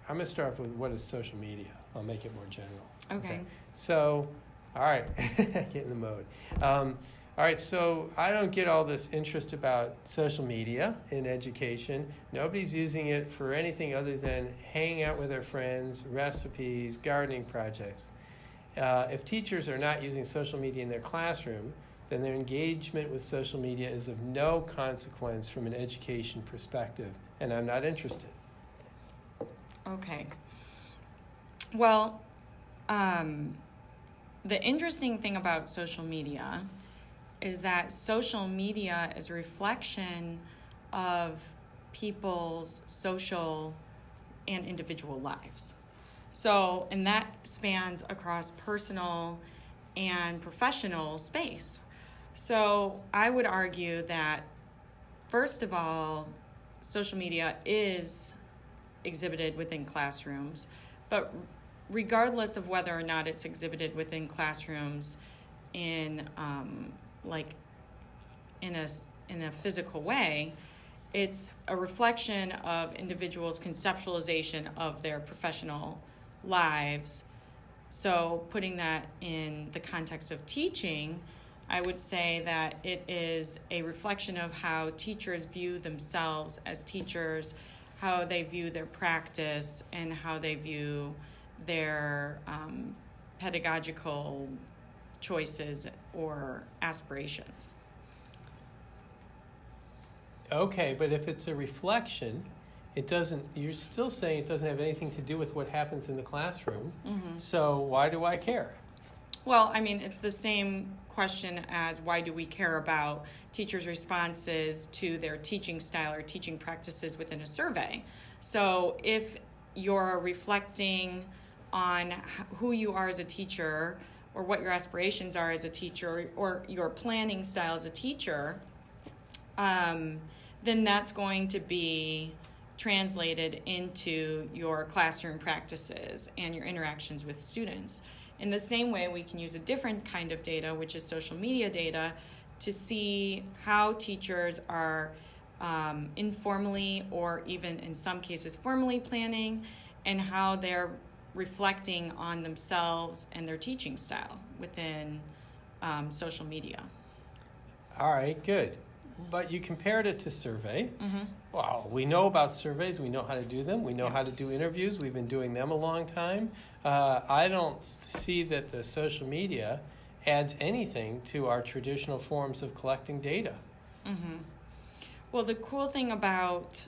I'm going to start off with what is social media. I'll make it more general. Okay. So, all right, get in the mode. All right, so I don't get all this interest about social media in education. Nobody's using it for anything other than hanging out with their friends, recipes, gardening projects. If teachers are not using social media in their classroom, then their engagement with social media is of no consequence from an education perspective, and I'm not interested. Okay. Well, the interesting thing about social media is that social media is a reflection of people's social and individual lives. So, and that spans across personal and professional space. So I would argue that, first of all, social media is exhibited within classrooms, but regardless of whether or not it's exhibited within classrooms in in a physical way, it's a reflection of individuals' conceptualization of their professional lives. So putting that in the context of teaching, I would say that it is a reflection of how teachers view themselves as teachers, how they view their practice, and how they view their pedagogical choices or aspirations. Okay, but if it's a reflection, it doesn't, you're still saying it doesn't have anything to do with what happens in the classroom. Mm-hmm. So why do I care? Well, I mean, it's the same question as why do we care about teachers' responses to their teaching style or teaching practices within a survey. So if you're reflecting on who you are as a teacher or what your aspirations are as a teacher or your planning style as a teacher, then that's going to be translated into your classroom practices and your interactions with students. In the same way, we can use a different kind of data, which is social media data, to see how teachers are informally or even in some cases formally planning and how they're reflecting on themselves and their teaching style within social media. All right, good. But you compared it to survey. Mm-hmm. Well, we know about surveys. We know how to do them. We know how to do interviews. We've been doing them a long time. I don't see that the social media adds anything to our traditional forms of collecting data. Mm-hmm. Well, the cool thing about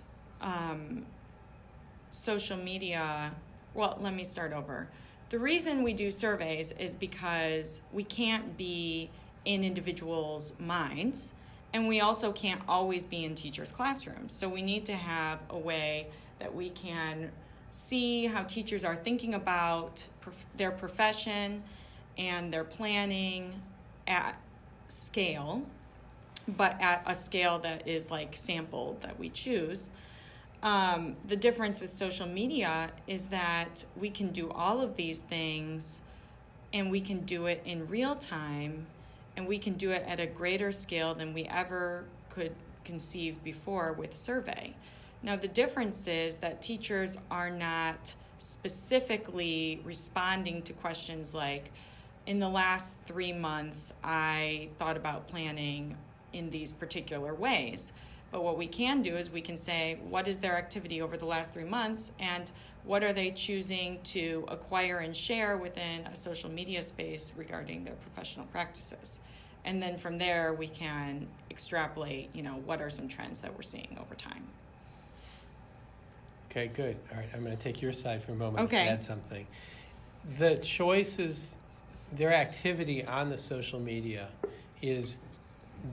social media, well, let me start over. The reason we do surveys is because we can't be in individuals' minds, and we also can't always be in teachers' classrooms. So we need to have a way that we can see how teachers are thinking about their profession and their planning at scale, but at a scale that is like sampled that we choose. The difference with social media is that we can do all of these things and we can do it in real time, and we can do it at a greater scale than we ever could conceive before with survey. Now, the difference is that teachers are not specifically responding to questions like, in the last 3 months, I thought about planning in these particular ways. But what we can do is we can say, what is their activity over the last 3 months, and what are they choosing to acquire and share within a social media space regarding their professional practices. And then from there, we can extrapolate, what are some trends that we're seeing over time. Okay, good. All right, I'm going to take your side for a moment Okay. and add something. The choices, their activity on the social media is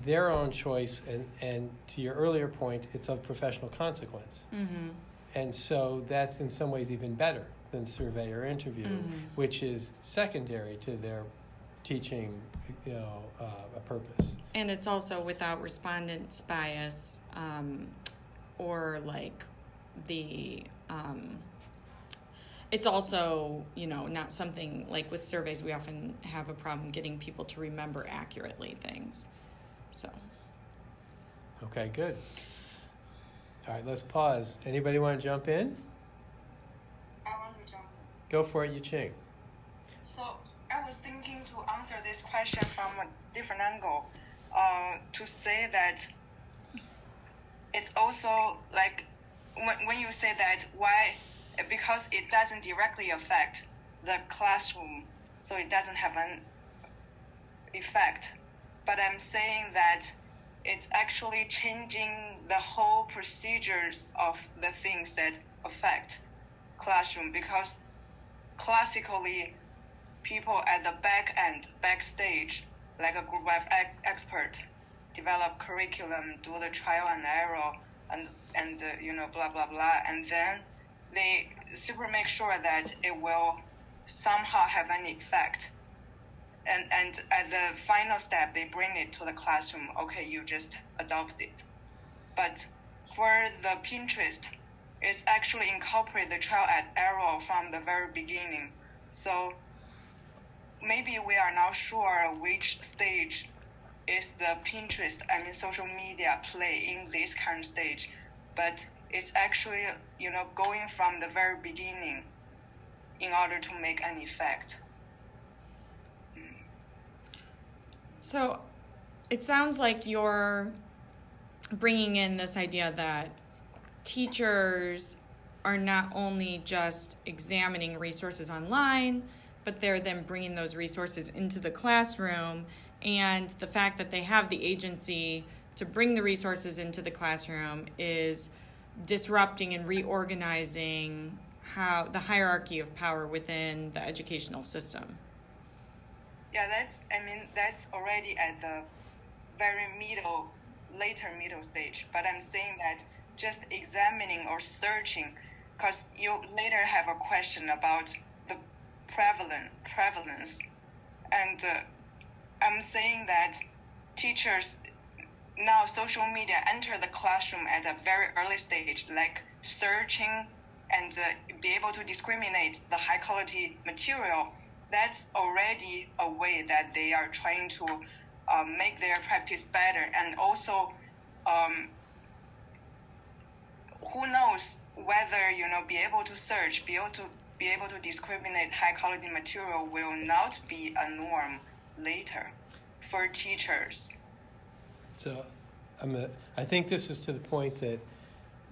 their own choice, and to your earlier point, it's of professional consequence. Mm-hmm. And so that's in some ways even better than survey or interview, which is secondary to their teaching, a purpose. And it's also without respondent's bias, or like the, it's also, not something like with surveys, we often have a problem getting people to remember accurately things. So. Okay, good. All right, let's pause. Anybody want to jump in? Go for it, Yu-Ching. So I was thinking to answer this question from a different angle, to say that it's also like when you say that why, because it doesn't directly affect the classroom, so it doesn't have an effect. But I'm saying that it's actually changing the whole procedures of the things that affect classroom, because classically people at the backstage, like a group of expert, develop curriculum, do the trial and error, and blah blah blah, and then they super make sure that it will somehow have an effect. And at the final step, they bring it to the classroom. Okay, you just adopt it. But for the Pinterest, it's actually incorporate the trial and error from the very beginning. So maybe we are not sure which stage is the Pinterest, social media play in this current stage, but it's actually, going from the very beginning in order to make an effect. So it sounds like you're bringing in this idea that teachers are not only just examining resources online, but they're then bringing those resources into the classroom, and the fact that they have the agency to bring the resources into the classroom is disrupting and reorganizing how the hierarchy of power within the educational system. Yeah, that's already at the very later middle stage. But I'm saying that just examining or searching, because you later have a question about the prevalence. And I'm saying that teachers now, social media enter the classroom at a very early stage, like searching and be able to discriminate the high quality material. That's already a way that they are trying to make their practice better. And also, who knows whether, be able to search, be able to discriminate high quality material will not be a norm later for teachers. So I think this is to the point that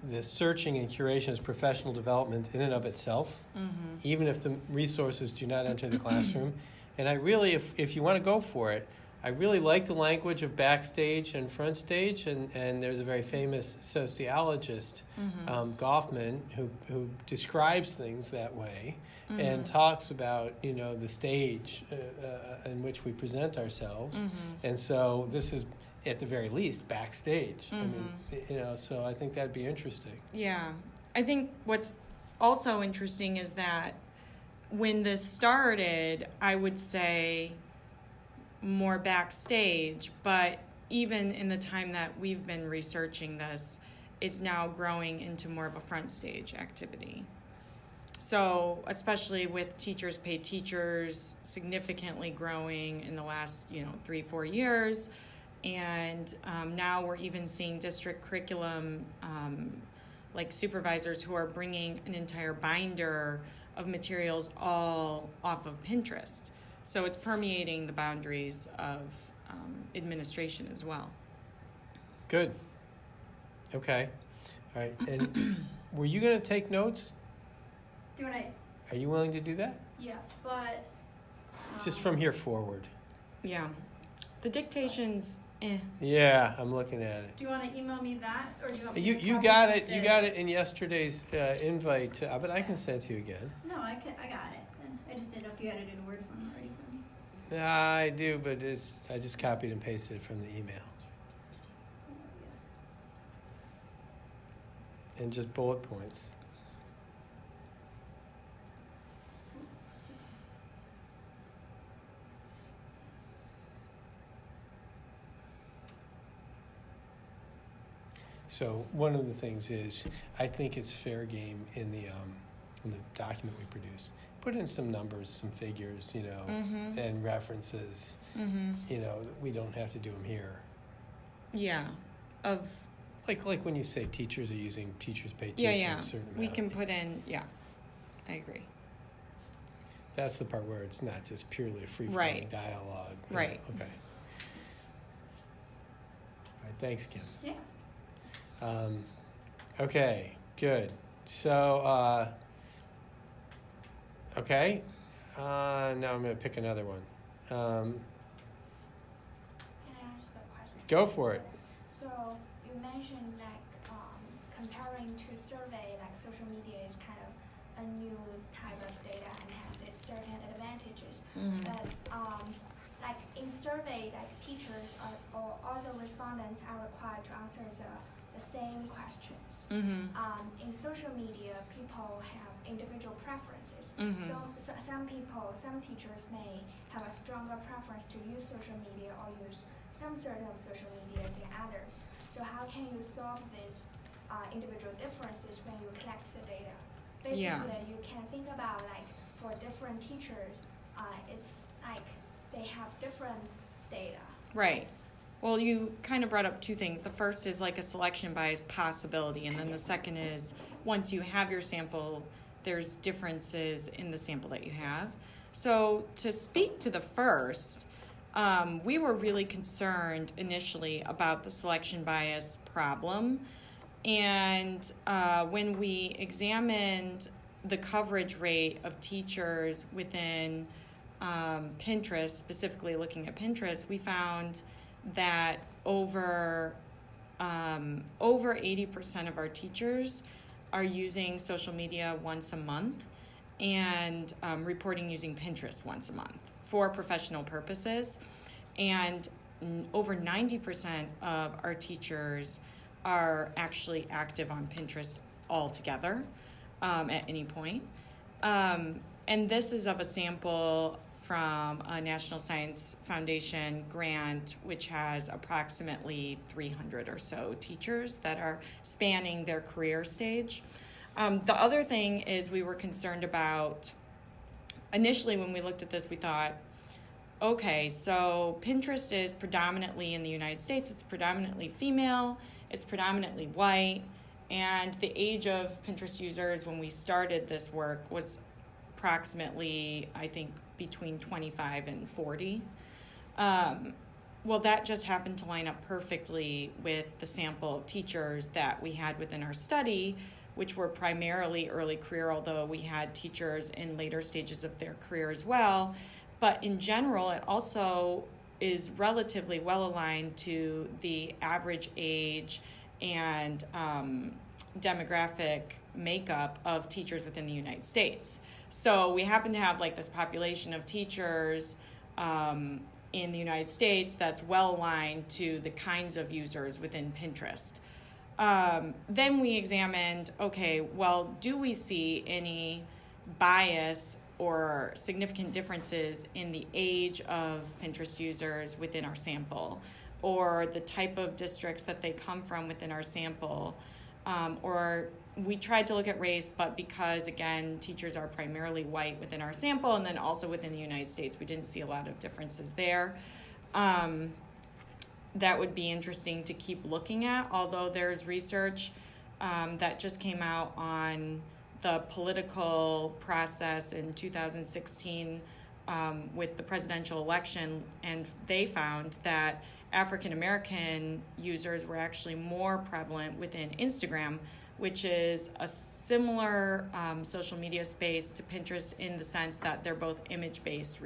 the searching and curation is professional development in and of itself, even if the resources do not enter the classroom. And I really, if you want to go for it, I really like the language of backstage and front stage. And there's a very famous sociologist, Goffman, who describes things that way and talks about, the stage in which we present ourselves. And so this is, at the very least, backstage. So I think that'd be interesting. Yeah. I think what's also interesting is that when this started, I would say more backstage, but even in the time that we've been researching this, it's now growing into more of a front stage activity. So especially with Teachers Pay Teachers significantly growing in the last 3-4 years, and now we're even seeing district curriculum like supervisors who are bringing an entire binder of materials all off of Pinterest. So it's permeating the boundaries of administration as well. Good. Okay. All right. And were you going to take notes? Are you willing to do that? Yes, but... Just from here forward. Yeah. The dictation's Yeah, I'm looking at it. Do you want to email me that, or do you want me to You got it. You got it in yesterday's invite, but I can send it to you again. No, I got it. And I just didn't know if you had it in Word form already for me. I do, but I just copied and pasted it from the email. And just bullet points. So one of the things is, I think it's fair game in the document we produce. Put in some numbers, some figures, and references. We don't have to do them here. Yeah, like when you say teachers are using Teachers Pay Teachers. Yeah. A certain amount. We can put in. Yeah, I agree. That's the part where it's not just purely a free-flowing Right. dialogue. Right. Okay. All right, thanks, Kim. Yeah. Okay, good. So, okay. Now I'm going to pick another one. Can I ask a question? Go for it. So you mentioned comparing to survey, like social media is kind of a new type of data and has its certain advantages. Mhm. But like in survey, like teachers or other respondents are required to answer the same questions. Mm-hmm. In social media, people have individual preferences. Mhm. So some teachers may have a stronger preference to use social media or use some sort of social media than others. So how can you solve these individual differences when you collect the data? Basically, Yeah. you can think about like for different teachers, it's like they have different data. Right. Well, you kind of brought up two things. The first is like a selection bias possibility, and then the second is once you have your sample, there's differences in the sample that you have. So to speak to the first, we were really concerned initially about the selection bias problem. And when we examined the coverage rate of teachers within Pinterest, specifically looking at Pinterest, we found that over 80% of our teachers are using social media once a month and reporting using Pinterest once a month for professional purposes. And over 90% of our teachers are actually active on Pinterest altogether at any point. And this is of a sample from a National Science Foundation grant, which has approximately 300 or so teachers that are spanning their career stage. The other thing is we were concerned about, initially when we looked at this, we thought, okay, so Pinterest is predominantly in the United States, it's predominantly female, it's predominantly white, and the age of Pinterest users when we started this work was approximately, I think, between 25 and 40. Well, that just happened to line up perfectly with the sample of teachers that we had within our study, which were primarily early career, although we had teachers in later stages of their career as well. But in general, it also is relatively well aligned to the average age and demographic makeup of teachers within the United States. So we happen to have like this population of teachers in the United States that's well aligned to the kinds of users within Pinterest. Then we examined, okay, well, do we see any bias or significant differences in the age of Pinterest users within our sample, or the type of districts that they come from within our sample, or we tried to look at race, but because, again, teachers are primarily white within our sample, and then also within the United States, we didn't see a lot of differences there. That would be interesting to keep looking at, although there's research that just came out on the political process in 2016 with the presidential election, and they found that African American users were actually more prevalent within Instagram, which is a similar social media space to Pinterest in the sense that they're both image-based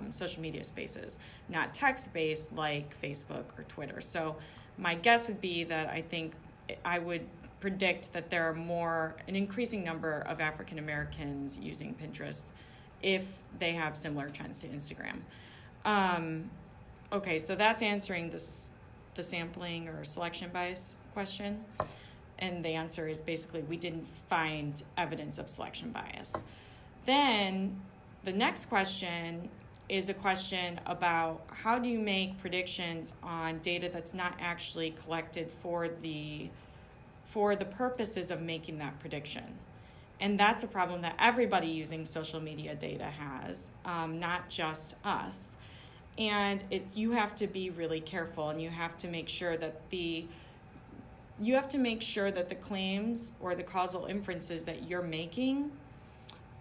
social media spaces, not text-based like Facebook or Twitter. So my guess would be that I would predict that there are an increasing number of African Americans using Pinterest if they have similar trends to Instagram. Okay, so that's answering the sampling or selection bias question. And the answer is basically we didn't find evidence of selection bias. Then the next question is a question about how do you make predictions on data that's not actually collected for the purposes of making that prediction. And that's a problem that everybody using social media data has, not just us. And you have to be really careful, and you have to make sure that the claims or the causal inferences that you're making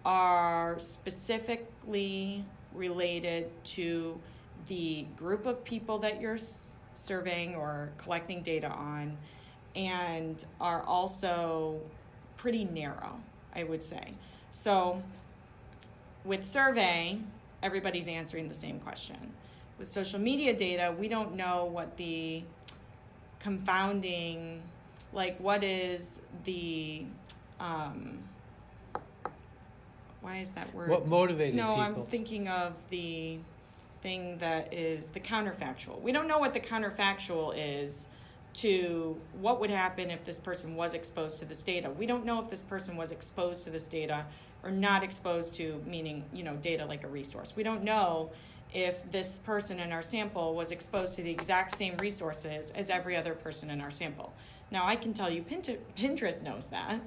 are specifically related to the group of people that you're surveying or collecting data on, and are also pretty narrow, I would say. So with survey, everybody's answering the same question. With social media data, we don't know what the confounding, like what is the, why is that word? What motivated people? No, I'm thinking of the thing that is the counterfactual. We don't know what the counterfactual is to what would happen if this person was exposed to this data. We don't know if this person was exposed to this data or not exposed to, meaning, data like a resource. We don't know if this person in our sample was exposed to the exact same resources as every other person in our sample. Now, I can tell you Pinterest knows that,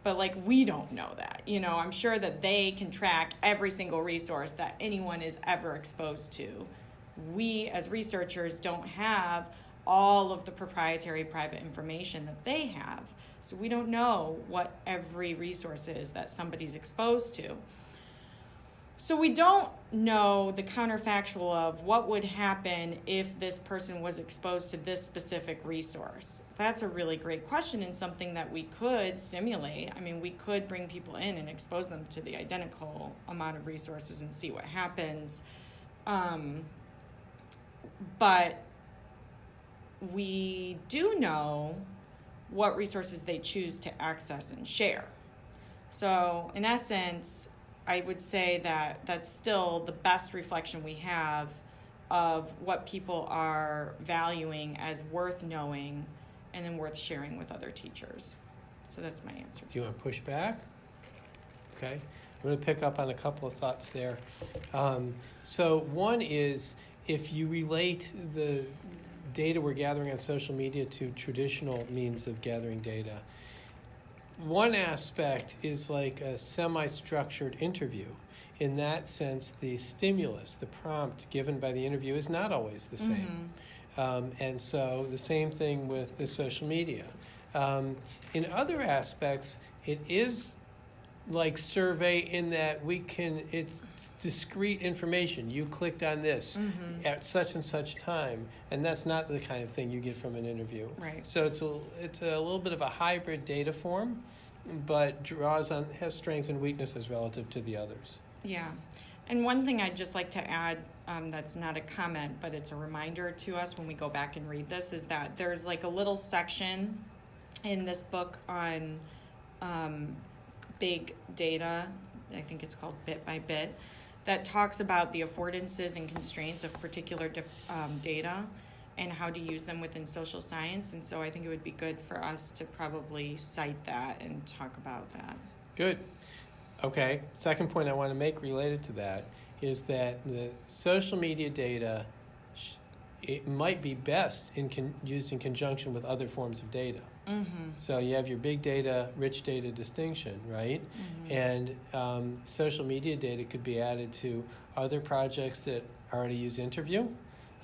but we don't know that. I'm sure that they can track every single resource that anyone is ever exposed to. We as researchers don't have all of the proprietary private information that they have. So we don't know what every resource is that somebody's exposed to. So we don't know the counterfactual of what would happen if this person was exposed to this specific resource. That's a really great question and something that we could simulate. I mean, we could bring people in and expose them to the identical amount of resources and see what happens. But we do know what resources they choose to access and share. So in essence, I would say that that's still the best reflection we have of what people are valuing as worth knowing and then worth sharing with other teachers. So that's my answer. Do you want to push back? Okay. I'm going to pick up on a couple of thoughts there. So one is, if you relate the data we're gathering on social media to traditional means of gathering data, one aspect is like a semi-structured interview. In that sense, the stimulus, the prompt given by the interview is not always the same. And so the same thing with the social media. In other aspects, it is like survey in that it's discrete information. You clicked on this at such and such time, and that's not the kind of thing you get from an interview. Right. So it's a little bit of a hybrid data form, but has strengths and weaknesses relative to the others. Yeah. And one thing I'd just like to add, that's not a comment, but it's a reminder to us when we go back and read this, is that there's like a little section in this book on big data, I think it's called Bit by Bit, that talks about the affordances and constraints of particular data and how to use them within social science. And so I think it would be good for us to probably cite that and talk about that. Good. Okay. Second point I want to make related to that is that the social media data, it might be best used in conjunction with other forms of data. So you have your big data, rich data distinction, right? And social media data could be added to other projects that already use interview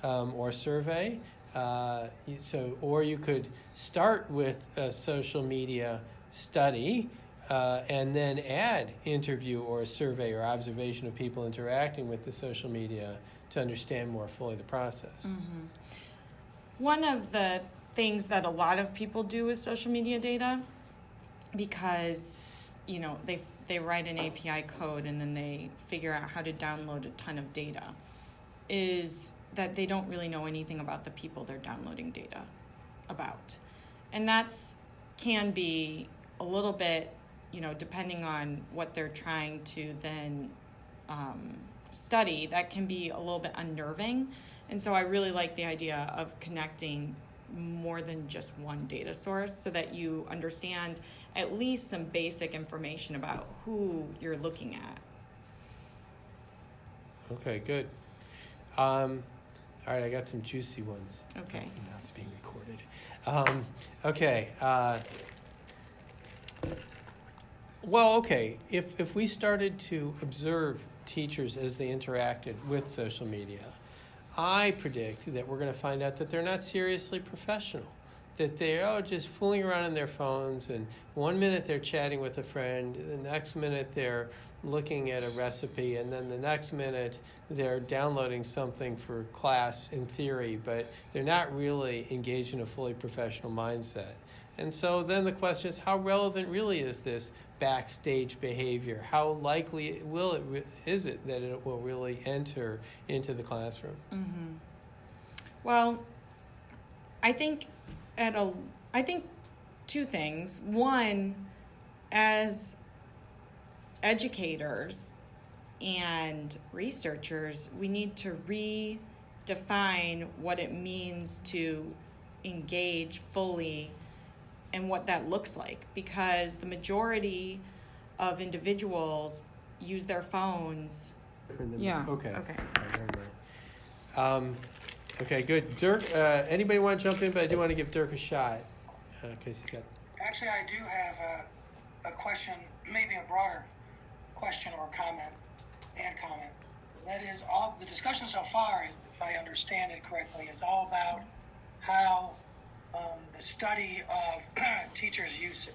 or survey. Or you could start with a social media study and then add interview or a survey or observation of people interacting with the social media to understand more fully the process. One of the things that a lot of people do with social media data, because they write an API code and then they figure out how to download a ton of data, is that they don't really know anything about the people they're downloading data about. And that's can be a little bit, depending on what they're trying to then study, that can be a little bit unnerving. And so I really like the idea of connecting more than just one data source so that you understand at least some basic information about who you're looking at. Okay, good. All right, I got some juicy ones. Okay. Now it's being recorded. Okay. If we started to observe teachers as they interacted with social media, I predict that we're going to find out that they're not seriously professional, that they're just fooling around on their phones, and 1 minute they're chatting with a friend, the next minute they're looking at a recipe, and then the next minute they're downloading something for class in theory, but they're not really engaged in a fully professional mindset. And so then the question is, how relevant really is this backstage behavior? How likely is it that it will really enter into the classroom? Mm-hmm. Well, I think two things. One, as educators and researchers, we need to redefine what it means to engage fully and what that looks like, because the majority of individuals use their phones. Yeah. Okay. Okay. Okay, good. Dirk, anybody want to jump in? But I do want to give Dirk a shot because he's got. Actually, I do have a question, maybe a broader question or comment. That is, all the discussion so far, if I understand it correctly, is all about how the study of teachers' use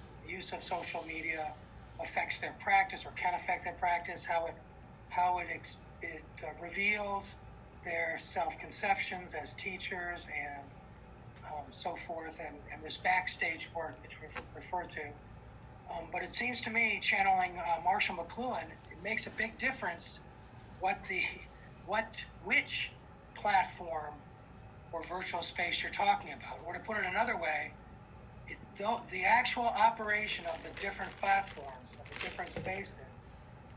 of social media affects their practice or can affect their practice, how it reveals their self-conceptions as teachers and so forth, and this backstage work that you refer to. But it seems to me, channeling Marshall McLuhan, it makes a big difference which platform or virtual space you're talking about. Or to put it another way, the actual operation of the different platforms, of the different spaces,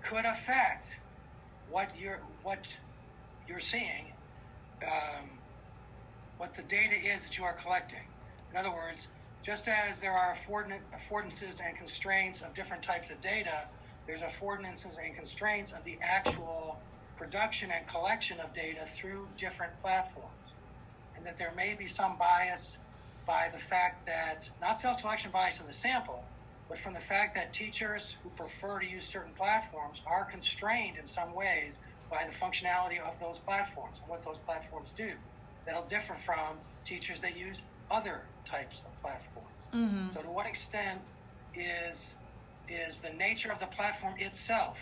could affect what you're seeing, what the data is that you are collecting. In other words, just as there are affordances and constraints of different types of data, there's affordances and constraints of the actual production and collection of data through different platforms. And that there may be some bias by the fact that, not self-selection bias in the sample, but from the fact that teachers who prefer to use certain platforms are constrained in some ways by the functionality of those platforms and what those platforms do. That'll differ from teachers that use other types of platforms. Mm-hmm. So to what extent is the nature of the platform itself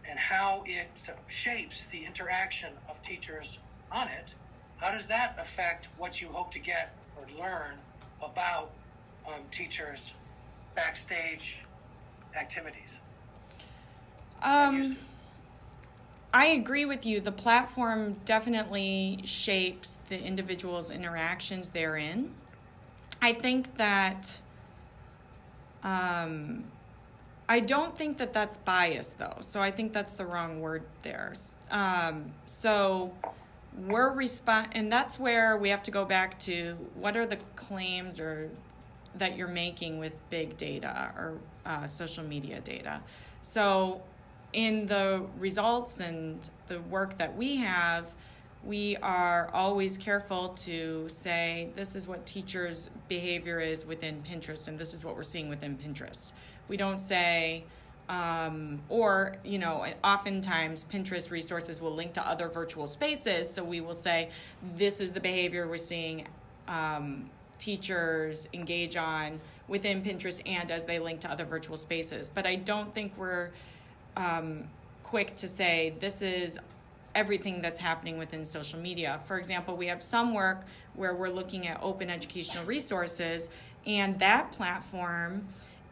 and how it shapes the interaction of teachers on it, how does that affect what you hope to get or learn about teachers' backstage activities? I agree with you. The platform definitely shapes the individual's interactions therein. I think that I don't think that that's biased, though. So I think that's the wrong word there. So and that's where we have to go back to what are the claims that you're making with big data or social media data. So in the results and the work that we have, we are always careful to say this is what teachers' behavior is within Pinterest, and this is what we're seeing within Pinterest. We don't say, oftentimes Pinterest resources will link to other virtual spaces, so we will say this is the behavior we're seeing teachers engage on within Pinterest and as they link to other virtual spaces. But I don't think we're quick to say this is everything that's happening within social media. For example, we have some work where we're looking at open educational resources, and that platform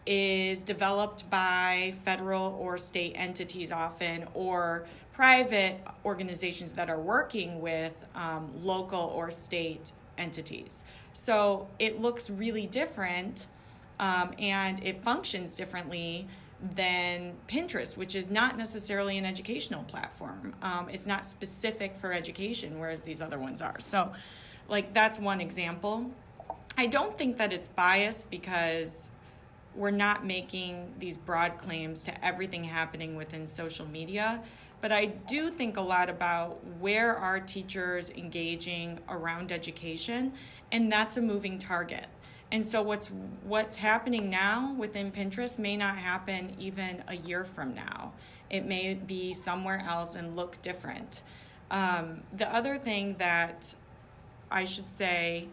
is developed by federal or state entities often, or private organizations that are working with local or state entities. So it looks really different and it functions differently than Pinterest, which is not necessarily an educational platform. It's not specific for education, whereas these other ones are. So, that's one example. I don't think that it's biased because we're not making these broad claims to everything happening within social media, but I do think a lot about where are teachers engaging around education, and that's a moving target. And so what's happening now within Pinterest may not happen even a year from now. It may be somewhere else and look different. The other thing that I should say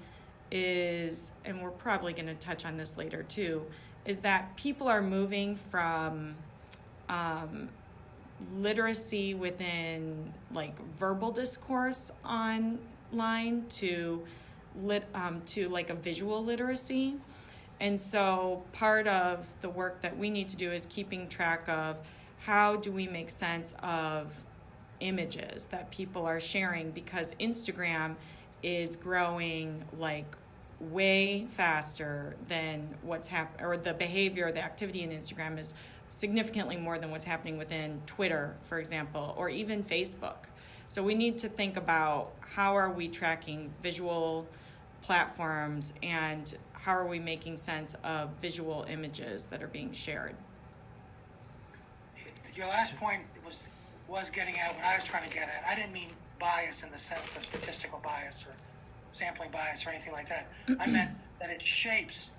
is, and we're probably going to touch on this later too, is that people are moving from literacy within like verbal discourse online to like a visual literacy. And so part of the work that we need to do is keeping track of how do we make sense of images that people are sharing, because Instagram is growing like way faster than what's happening, or the behavior, the activity in Instagram is significantly more than what's happening within Twitter, for example, or even Facebook. So we need to think about how are we tracking visual platforms and how are we making sense of visual images that are being shared. Your last point was getting at what I was trying to get at. I didn't mean bias in the sense of statistical bias or sampling bias or anything like that. I meant that it shapes,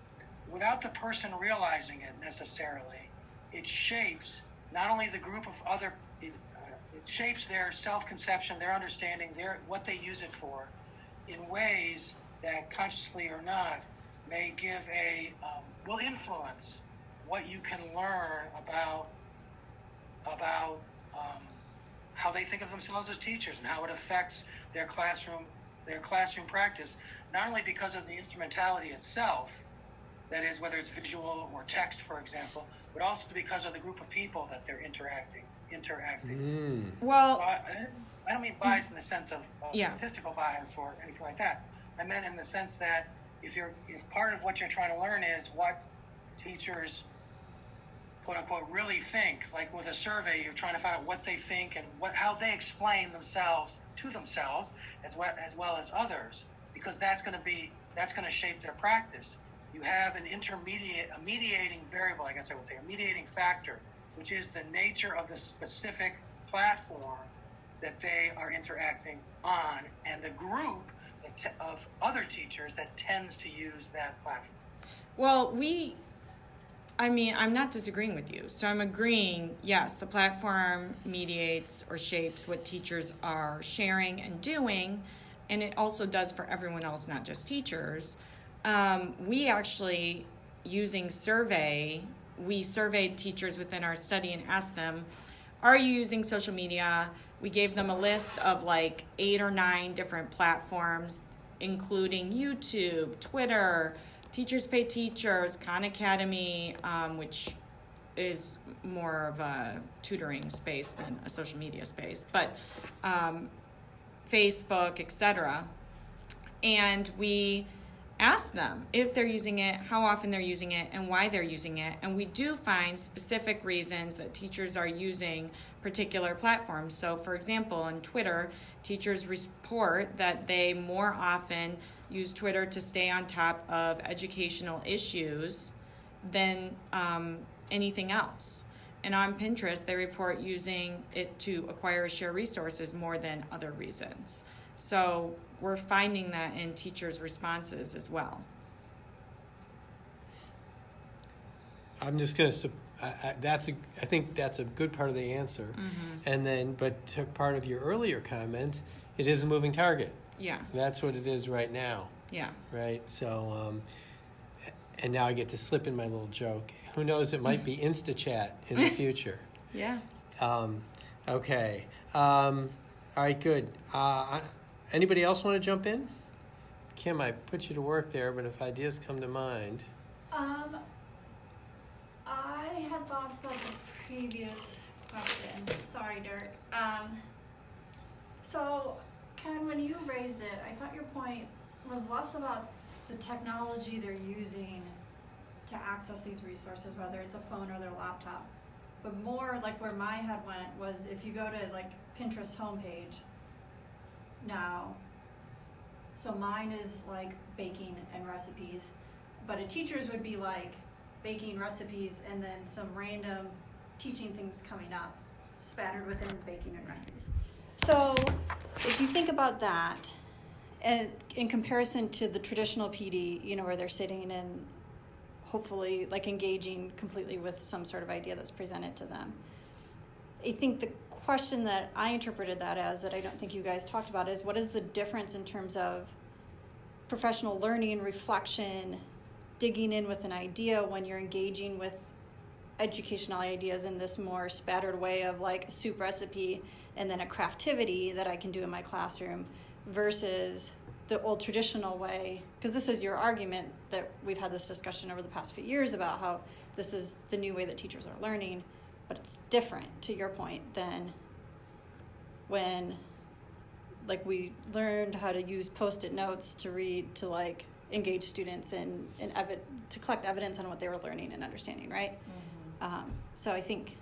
without the person realizing it necessarily, it shapes not only the group of other, it shapes their self-conception, their understanding, what they use it for, in ways that, consciously or not, may give will influence what you can learn about how they think of themselves as teachers and how it affects their classroom practice, not only because of the instrumentality itself, that is, whether it's visual or text, for example, but also because of the group of people that they're interacting. Well, So I don't mean bias in the sense of statistical bias or anything like that. I meant in the sense that if part of what you're trying to learn is what teachers, quote unquote, really think, like with a survey, you're trying to find out what they think and how they explain themselves to themselves as well as others, because that's going to shape their practice. You have a mediating variable, I guess I would say, a mediating factor, which is the nature of the specific platform that they are interacting on and the group of other teachers that tends to use that platform. Well, I'm not disagreeing with you. So I'm agreeing, yes, the platform mediates or shapes what teachers are sharing and doing, and it also does for everyone else, not just teachers. We actually, using we surveyed teachers within our study and asked them, are you using social media? We gave them a list of like 8 or 9 different platforms, including YouTube, Twitter, Teachers Pay Teachers, Khan Academy, which is more of a tutoring space than a social media space, but Facebook, etc. And we ask them if they're using it, how often they're using it, and why they're using it. And we do find specific reasons that teachers are using particular platforms. So, for example, on Twitter, teachers report that they more often use Twitter to stay on top of educational issues than anything else. And on Pinterest, they report using it to acquire or share resources more than other reasons. So we're finding that in teachers' responses as well. I'm just going to. I think that's a good part of the answer. Mm-hmm. And then, but to part of your earlier comment, it is a moving target. Yeah. That's what it is right now. Yeah. Right. So, and now I get to slip in my little joke. Who knows? It might be InstaChat in the future. Yeah. Okay. All right. Good. Anybody else want to jump in? Kim, I put you to work there, but if ideas come to mind. I had thoughts about the previous question. Sorry, Dirk. So, Ken, when you raised it, I thought your point was less about the technology they're using to access these resources, whether it's a phone or their laptop, but more like where my head went was if you go to like Pinterest homepage now, so mine is like baking and recipes, but a teacher's would be like baking recipes and then some random teaching things coming up spattered within baking and recipes. So if you think about that, and in comparison to the traditional PD, you know, where they're sitting and hopefully like engaging completely with some sort of idea that's presented to them, I think the question that I interpreted that as, that I don't think you guys talked about, is what is the difference in terms of professional learning, reflection, digging in with an idea when you're engaging with educational ideas in this more spattered way of like a soup recipe and then a craftivity that I can do in my classroom versus the old traditional way, because this is your argument that we've had this discussion over the past few years about how this is the new way that teachers are learning, but it's different, to your point, than when like we learned how to use Post-it notes to read, to like engage students and to collect evidence on what they were learning and understanding, right? Mm-hmm. So I think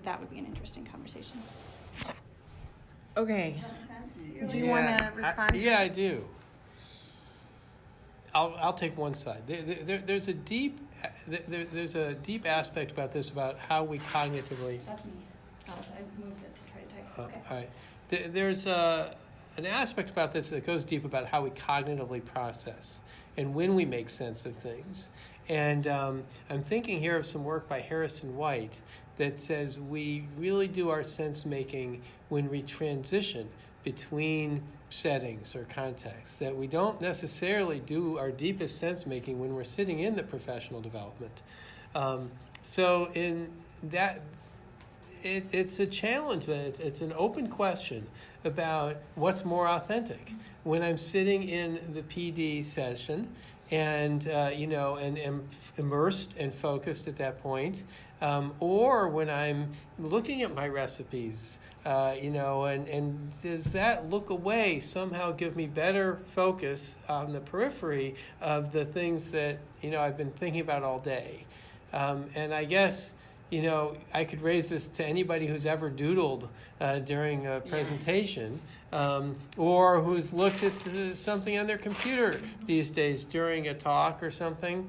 that would be an interesting conversation. Okay. Does that make sense? Do you want to respond? Yeah, I do. I'll take one side. There's a deep aspect about this, about how we cognitively. That's me. I moved it to try to type. Okay. All right. There's an aspect about this that goes deep about how we cognitively process and when we make sense of things. And I'm thinking here of some work by Harrison White that says we really do our sense making when we transition between settings or contexts, that we don't necessarily do our deepest sense making when we're sitting in the professional development. So in that, it's a challenge. That it's an open question about what's more authentic. When I'm sitting in the PD session and and am immersed and focused at that point, or when I'm looking at my recipes, and does that look away somehow give me better focus on the periphery of the things that I've been thinking about all day? And I guess I could raise this to anybody who's ever doodled during a presentation, or who's looked at something on their computer these days during a talk or something.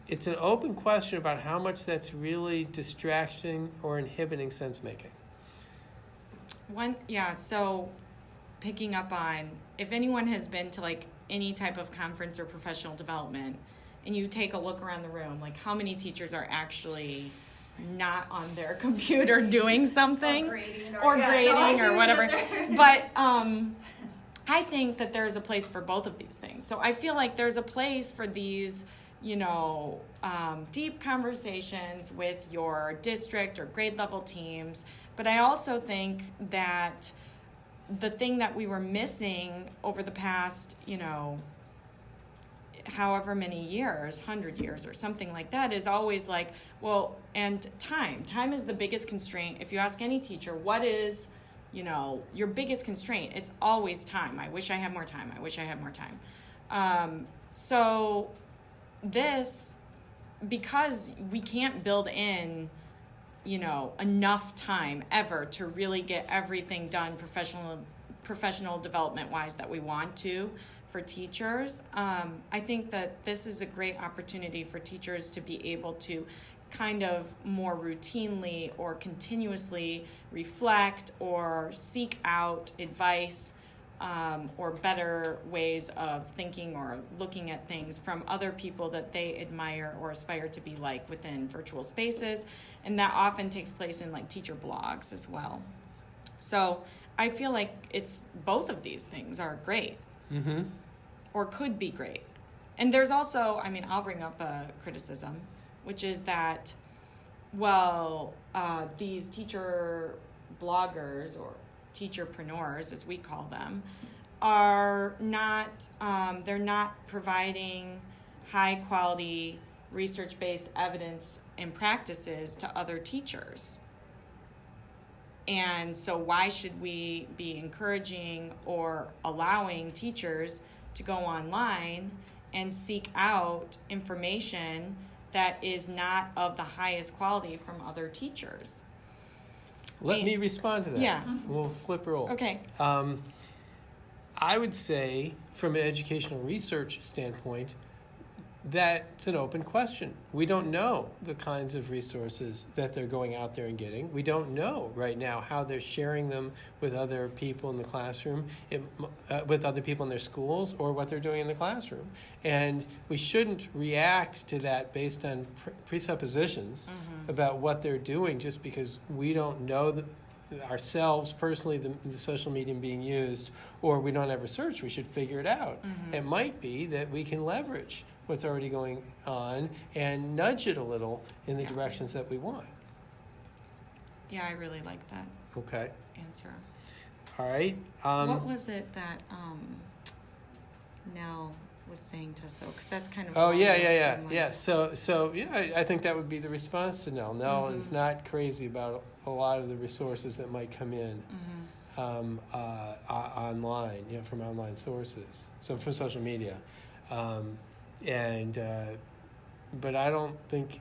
It's an open question about how much that's really distraction or inhibiting sense making. So picking up on, if anyone has been to like any type of conference or professional development, and you take a look around the room, like how many teachers are actually not on their computer doing something or grading or whatever. But I think that there's a place for both of these things. So I feel like there's a place for these deep conversations with your district or grade level teams. But I also think that the thing that we were missing over the past, however many years, 100 years or something like that, is always like, well, and time. Time is the biggest constraint. If you ask any teacher, what is, your biggest constraint? It's always time. I wish I had more time. I wish I had more time. So this, because we can't build in, enough time ever to really get everything done professional development wise that we want to for teachers. I think that this is a great opportunity for teachers to be able to kind of more routinely or continuously reflect or seek out advice or better ways of thinking or looking at things from other people that they admire or aspire to be like within virtual spaces. And that often takes place in like teacher blogs as well. So I feel like it's both of these things are great. Mm-hmm. Or could be great. And there's also, I'll bring up a criticism, which is that, these teacher bloggers or teacherpreneurs, as we call them, are not, they're not providing high quality research-based evidence and practices to other teachers. And so why should we be encouraging or allowing teachers to go online and seek out information that is not of the highest quality from other teachers? Let me respond to that. Yeah. We'll flip roles. Okay. I would say, from an educational research standpoint, that's an open question. We don't know the kinds of resources that they're going out there and getting. We don't know right now how they're sharing them with other people in the classroom, with other people in their schools, or what they're doing in the classroom. And we shouldn't react to that based on presuppositions about what they're doing just because we don't know ourselves personally, the social media being used, or we don't have research, we should figure it out. Mm-hmm. It might be that we can leverage what's already going on and nudge it a little in the Yeah. directions that we want. Yeah, I really like that Okay. answer. All right. What was it that Nell was saying to us, though? Because that's kind of Oh, along yeah, those yeah, yeah. same Yeah, lines. so yeah, I think that would be the response to Nell. Nell is Mm-hmm. not crazy about a lot of the resources that might come in Mm-hmm. online, from online sources, from social media. But I don't think,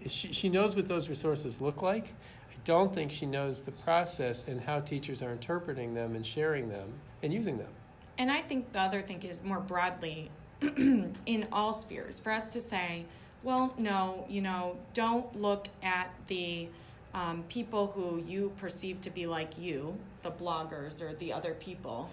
she knows what those resources look like. I don't think she knows the process and how teachers are interpreting them and sharing them and using them. And I think the other thing is more broadly in all spheres for us to say, well, no, don't look at the people who you perceive to be like you, the bloggers or the other people.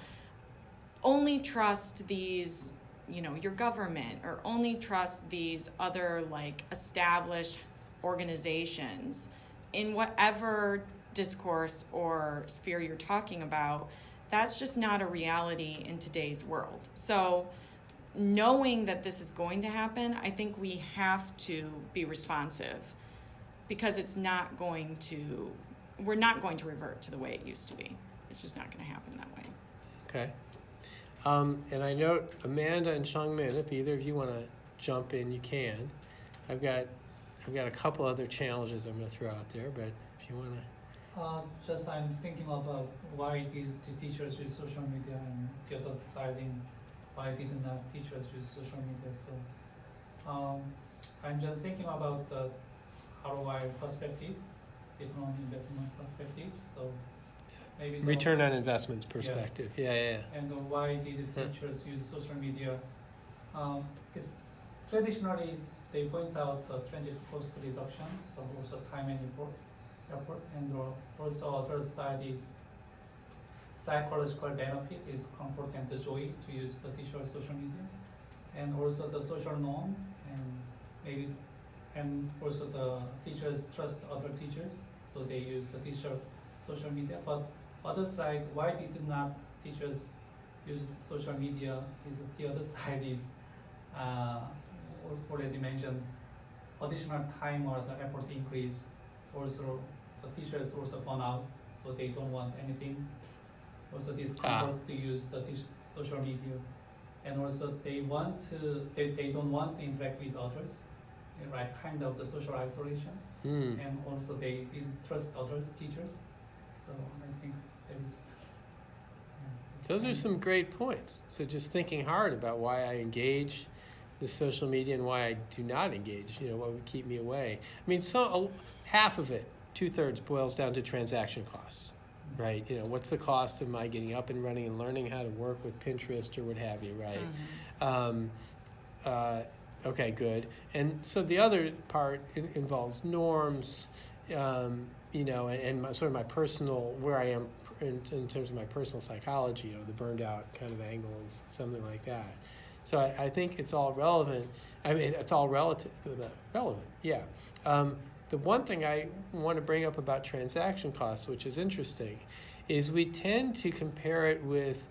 Only trust these, your government, or only trust these other established organizations in whatever discourse or sphere you're talking about. That's just not a reality in today's world. So knowing that this is going to happen, I think we have to be responsive, because we're not going to revert to the way it used to be. It's just not going to happen that way. Okay. And I note Amanda and Changmin, if either of you want to jump in, you can. I've got a couple other challenges I'm going to throw out there, but if you want to. Just I'm thinking about why did the teachers use social media, and the other deciding why didn't teachers use social media. So I'm just thinking about the ROI perspective, return on investment perspective. So maybe Return on investments perspective. Yeah. And why did the teachers use social media? It's traditionally they point out the trend is cost reduction, so also time and effort, and also other side is psychological benefit is comfort and the joy to use the teacher social media, and also the social norm, and also the teachers trust other teachers, so they use the teacher social media. But other side, why did not teachers use social media? Is the other side is already mentioned additional time or the effort increase. Also, the teachers also burn out, so they don't want anything. Also, discomfort to use the social media, and also they don't want to interact with others, right? Kind of the social isolation, and also they distrust others, teachers. So I think there is. Those are some great points. So just thinking hard about why I engage with social media and why I do not engage, what would keep me away. I mean, half of it, 2/3, boils down to transaction costs, right? What's the cost of my getting up and running and learning how to work with Pinterest or what have you, right? Mm-hmm. Okay, good. And so the other part involves norms, and sort of my personal, where I am in terms of my personal psychology, the burned out kind of angle and something like that. So I think it's all relevant. I mean, it's all relevant, yeah. The one thing I want to bring up about transaction costs, which is interesting, is we tend to compare it with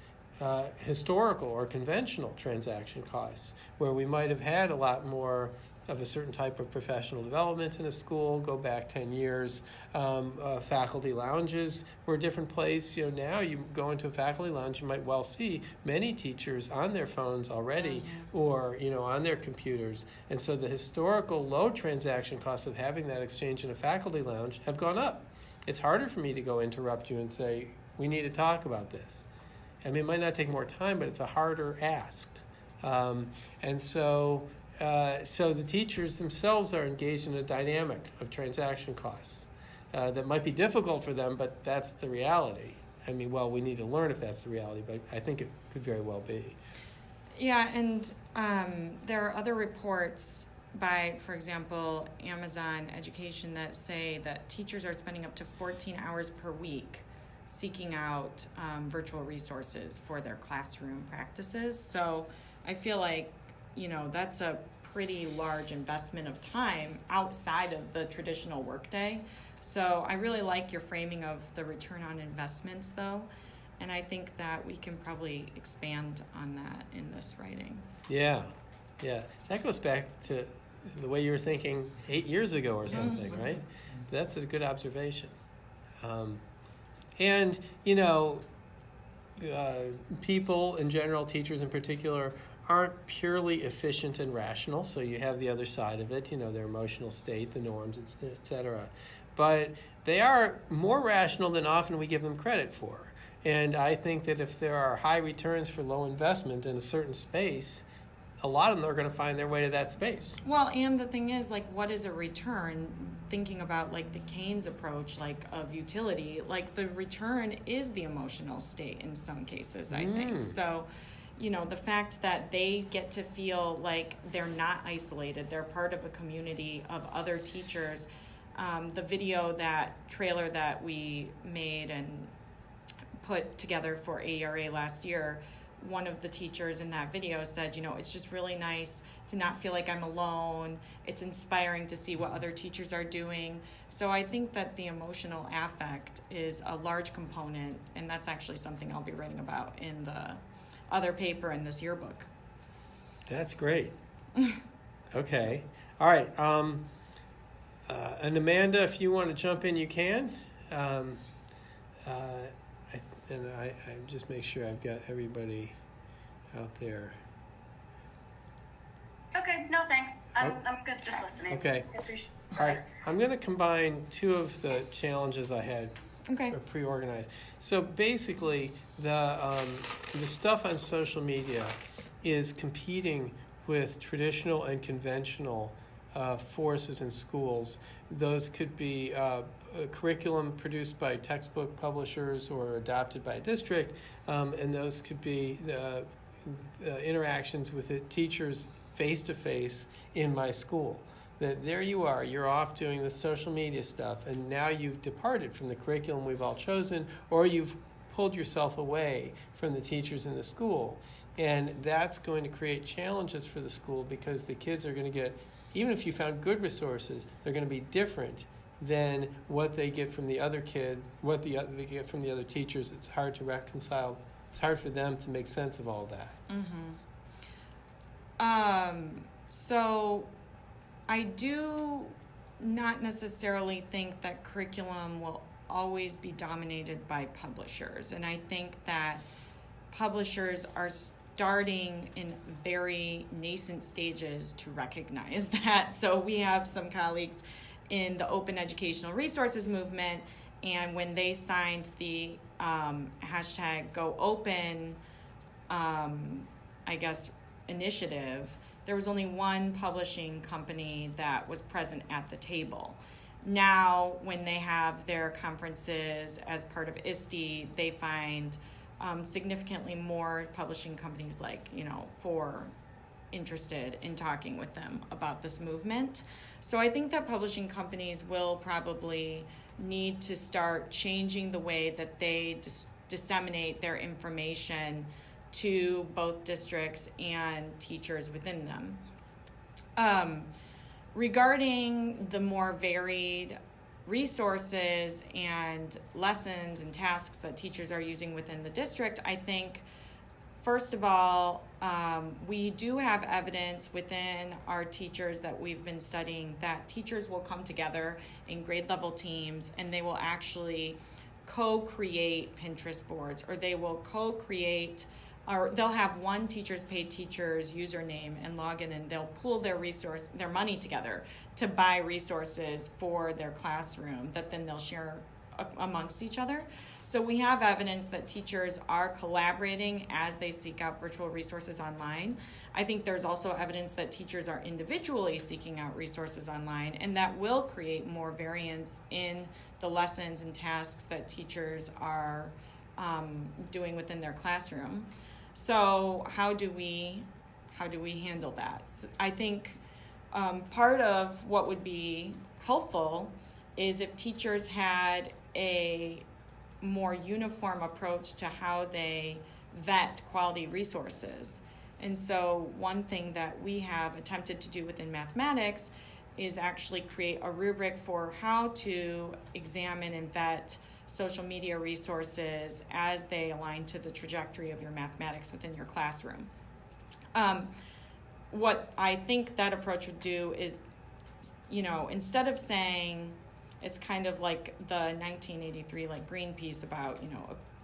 historical or conventional transaction costs, where we might have had a lot more of a certain type of professional development in a school, go back 10 years. Faculty lounges were a different place. Now you go into a faculty lounge, you might well see many teachers on their phones already, or on their computers. And so the historical low transaction costs of having that exchange in a faculty lounge have gone up. It's harder for me to go interrupt you and say, we need to talk about this. I mean, it might not take more time, but it's a harder ask. And so the teachers themselves are engaged in a dynamic of transaction costs that might be difficult for them, but that's the reality. I mean, well, we need to learn if that's the reality, but I think it could very well be. Yeah, and there are other reports by, for example, Amazon Education that say that teachers are spending up to 14 hours per week seeking out virtual resources for their classroom practices. So I feel like, that's a pretty large investment of time outside of the traditional workday. So I really like your framing of the return on investments, though, and I think that we can probably expand on that in this writing. Yeah. That goes back to the way you were thinking 8 years ago or something, right? That's a good observation. And, people in general, teachers in particular, aren't purely efficient and rational, so you have the other side of it, their emotional state, the norms, et cetera. But they are more rational than often we give them credit for. And I think that if there are high returns for low investment in a certain space, a lot of them are going to find their way to that space. Well, and the thing is, what is a return? Thinking about, the Keynes approach, of utility, the return is the emotional state in some cases, I think. So, the fact that they get to feel like they're not isolated, they're part of a community of other teachers. The trailer that we made and put together for AERA last year, one of the teachers in that video said, it's just really nice to not feel like I'm alone. It's inspiring to see what other teachers are doing. So I think that the emotional affect is a large component, and that's actually something I'll be writing about in the other paper in this yearbook. That's great. Okay. All right. And Amanda, if you want to jump in, you can. I just make sure I've got everybody out there. Okay, no thanks. I'm good just listening. Okay. All right. I'm going to combine two of the challenges I had pre-organized. So basically, the stuff on social media is competing with traditional and conventional forces in schools. Those could be a curriculum produced by textbook publishers or adopted by a district, and those could be interactions with the teachers face-to-face in my school. That there you are, you're off doing the social media stuff, and now you've departed from the curriculum we've all chosen, or you've pulled yourself away from the teachers in the school. And that's going to create challenges for the school because the kids are going to get, even if you found good resources, they're going to be different than what they get from the other kids, they get from the other teachers. It's hard to reconcile. It's hard for them to make sense of all that. So I do not necessarily think that curriculum will always be dominated by publishers. And I think that publishers are starting in very nascent stages to recognize that. So we have some colleagues in the open educational resources movement, and when they signed the hashtag #GoOpen, initiative, there was only one publishing company that was present at the table. Now, when they have their conferences as part of ISTE, they find significantly more publishing companies interested in talking with them about this movement. So I think that publishing companies will probably need to start changing the way that they disseminate their information to both districts and teachers within them. Regarding the more varied resources and lessons and tasks that teachers are using within the district, I think, first of all, we do have evidence within our teachers that we've been studying that teachers will come together in grade level teams and they will actually co-create Pinterest boards, or they will co-create, or they'll have one teachers pay teachers username and log in, and they'll pool their money together to buy resources for their classroom that then they'll share amongst each other. So we have evidence that teachers are collaborating as they seek out virtual resources online. I think there's also evidence that teachers are individually seeking out resources online, and that will create more variance in the lessons and tasks that teachers are doing within their classroom. So how do we handle that? So I think part of what would be helpful is if teachers had a more uniform approach to how they vet quality resources. And so one thing that we have attempted to do within mathematics is actually create a rubric for how to examine and vet social media resources as they align to the trajectory of your mathematics within your classroom. What I think that approach would do is, instead of saying, it's kind of like the 1983 Greenpeace about,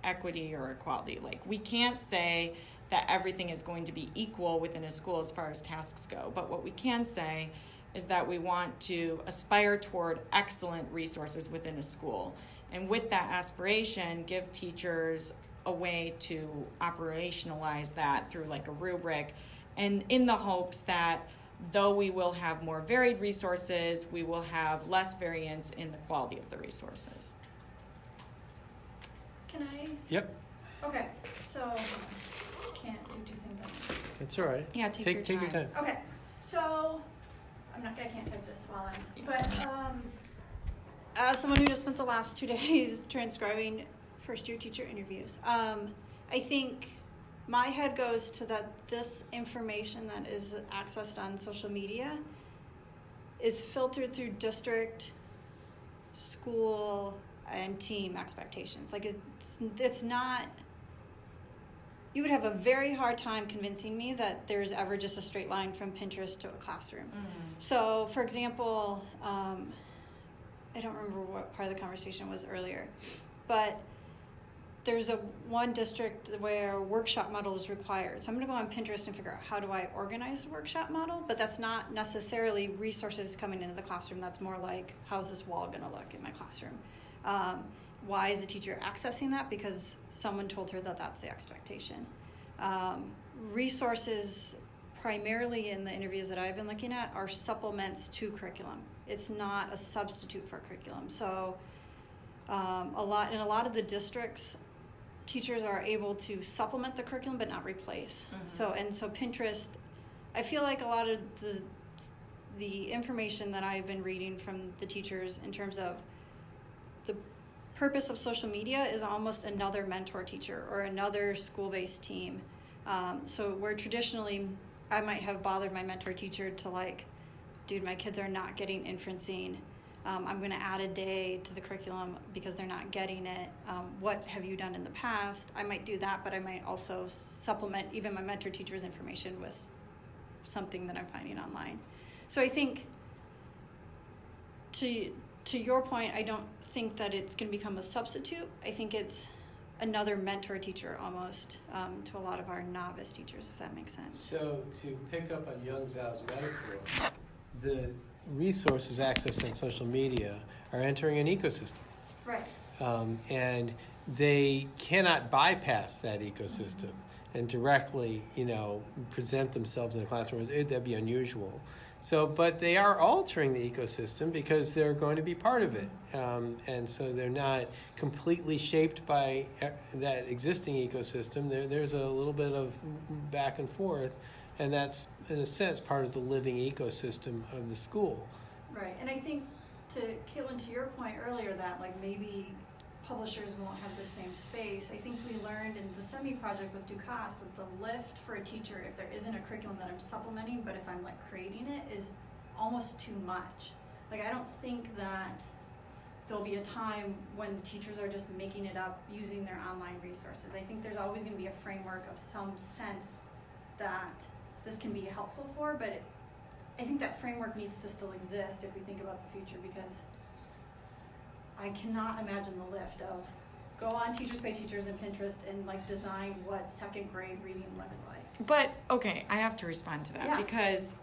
equity or equality. We can't say that everything is going to be equal within a school as far as tasks go. But what we can say is that we want to aspire toward excellent resources within a school. And with that aspiration, give teachers a way to operationalize that through a rubric, and in the hopes that though we will have more varied resources, we will have less variance in the quality of the resources. Can I? Yep, Okay, so can't do two things at once. that's all right. Yeah, take your time. Okay, so I can't type this while I'm. But as someone who just spent the last 2 days transcribing first-year teacher interviews, I think my head goes to that this information that is accessed on social media is filtered through district, school, and team expectations. It's not. You would have a very hard time convincing me that there's ever just a straight line from Pinterest to a classroom. So, for example, I don't remember what part of the conversation was earlier, but there's one district where a workshop model is required. So I'm going to go on Pinterest and figure out how do I organize a workshop model, but that's not necessarily resources coming into the classroom. That's more like, how's this wall going to look in my classroom? Why is the teacher accessing that? Because someone told her that that's the expectation. Resources, primarily in the interviews that I've been looking at, are supplements to curriculum. It's not a substitute for curriculum. So in a lot of the districts, teachers are able to supplement the curriculum but not replace. So Pinterest, I feel like a lot of the information that I've been reading from the teachers in terms of the purpose of social media is almost another mentor teacher or another school-based team. So where traditionally I might have bothered my mentor teacher to dude, my kids are not getting inferencing. I'm going to add a day to the curriculum because they're not getting it. What have you done in the past? I might do that, but I might also supplement even my mentor teacher's information with something that I'm finding online. So I think to your point, I don't think that it's going to become a substitute. I think it's another mentor teacher almost to a lot of our novice teachers, if that makes sense. So to pick up on Young Zhao's metaphor, the resources accessed on social media are entering an ecosystem. Right. And they cannot bypass that ecosystem and directly, present themselves in the classroom. That'd be unusual. So, but they are altering the ecosystem because they're going to be part of it. And so they're not completely shaped by that existing ecosystem. There's a little bit of back and forth. And that's, in a sense, part of the living ecosystem of the school. Right, and I think, Caitlin, to your point earlier that maybe publishers won't have the same space, I think we learned in the semi-project with Ducasse that the lift for a teacher, if there isn't a curriculum that I'm supplementing, but if I'm creating it, is almost too much. I don't think that there'll be a time when teachers are just making it up using their online resources. I think there's always going to be a framework of some sense that this can be helpful for, but I think that framework needs to still exist if we think about the future, because I cannot imagine the lift of go on Teachers Pay Teachers and Pinterest and design what second grade reading looks like. But okay, I have to respond to that because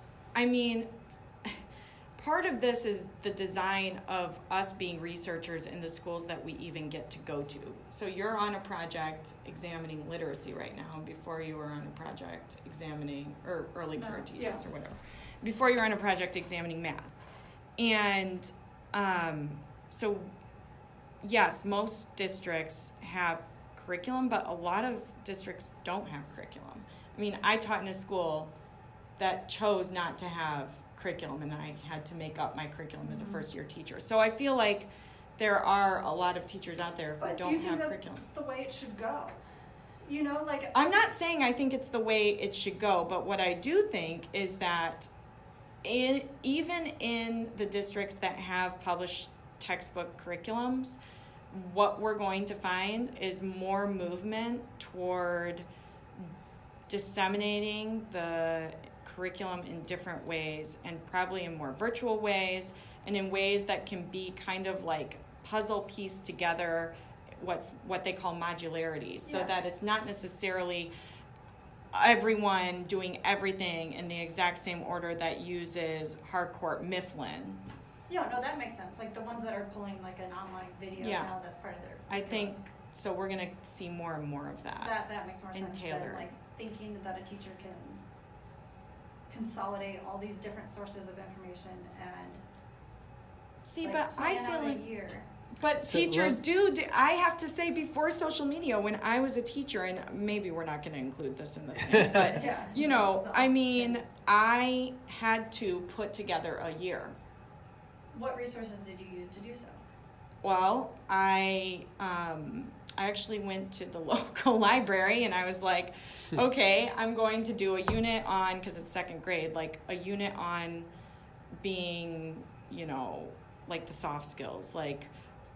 part of this is the design of us being researchers in the schools that we even get to go to. So you're on a project examining literacy right now before you were on a project examining, or early career teachers or whatever, before you're on a project examining math. And so yes, most districts have curriculum, but a lot of districts don't have curriculum. I taught in a school that chose not to have curriculum, and I had to make up my curriculum as a first-year teacher. So I feel like there are a lot of teachers out there who don't have curriculum. But do you think that's the way it should go? You know, like I'm not saying I think it's the way it should go, but what I do think is that even in the districts that have published textbook curriculums, what we're going to find is more movement toward disseminating the curriculum in different ways, and probably in more virtual ways, and in ways that can be kind of like puzzle pieced together, what they call modularities, so that it's not necessarily everyone doing everything in the exact same order that uses Harcourt Mifflin. Yeah, no, that makes sense. Like the ones that are pulling like an online video now, that's part of their I think so. We're gonna see more and more of that. That makes more sense than like thinking that a teacher can consolidate all these different sources of information and see, like, but I feel like but So teachers do. I have to say, before social media, when I was a teacher, and maybe we're not going to include this in the thing, but you know, I mean, I had to put together a year. What resources did you use to do so? Well, I actually went to the local library, and I was like, okay, I'm going to do a unit on, because it's second grade, like a unit on being, you know, like the soft skills, like